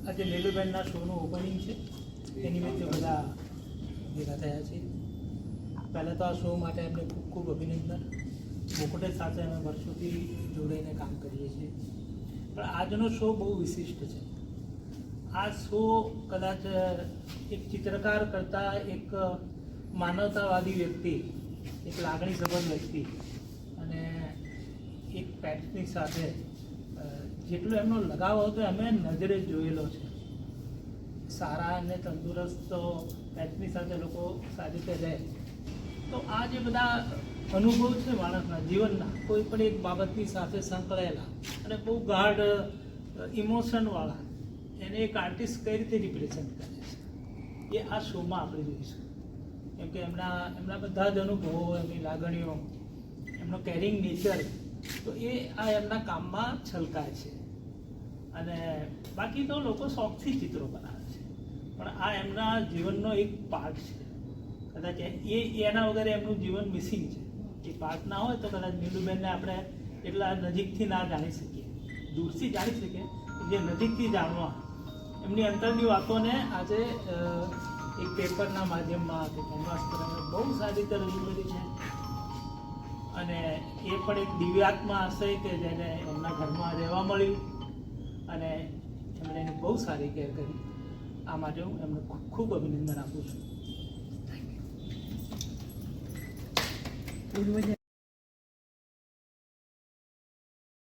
આજે લીલુબેનના શોનું ઓપનિંગ છે, એ નિમિત્તે બધા ભેગા થયા છે. પહેલાં તો આ શો માટે એમને ખૂબ ખૂબ અભિનંદન. મુકુટે સાથે અમે વર્ષોથી જોડાઈને કામ કરીએ છીએ, પણ આજનો શો બહુ વિશિષ્ટ છે. આ શો કદાચ એક ચિત્રકાર કરતાં એક માનવતાવાદી વ્યક્તિ, એક લાગણીસભર વ્યક્તિ અને એક પેટ્સની સાથે જેટલો એમનો લગાવ હતો અમે નજરે જોયેલો છે. સારા અને તંદુરસ્ત પેટ્સની સાથે લોકો સારી રીતે રહે તો આ જે બધા અનુભવ છે માણસના જીવનના કોઈ પણ એક બાબતની સાથે સંકળાયેલા અને બહુ ગાઢ ઇમોશનવાળા, એને એક આર્ટિસ્ટ કઈ રીતે રિપ્રેઝન્ટ કરે છે એ આ શોમાં આપણે જોઈશું. કેમ કે એમના બધા જ અનુભવો, એમની લાગણીઓ, એમનો કેરિંગ નેચર, તો એ આ એમના કામમાં છલકાય છે. અને બાકી તો લોકો શોખથી ચિત્રો બનાવે છે, પણ આ એમના જીવનનો એક પાર્ટ છે. કદાચ એના વગર એમનું જીવન મિસિંગ છે. એ પાર્ટ ના હોય તો કદાચ નીલુબેનને આપણે એટલા નજીકથી ના જાણી શકીએ, દૂરથી જાણી શકીએ, જે નજીકથી જાણવા એમની અંતરની વાતોને આજે એક પેપરના માધ્યમમાં કે કેનવાસ પર બહુ સારી રીતે રજૂ કરી છે. અને એ પણ એક દિવ્યાત્મા હશે કે જેને એમના ઘરમાં રહેવા મળ્યું અને એમણે એની બહુ સારી કેર કરી. આ માટે હું એમને ખૂબ ખૂબ અભિનંદન આપું છું. Thank you.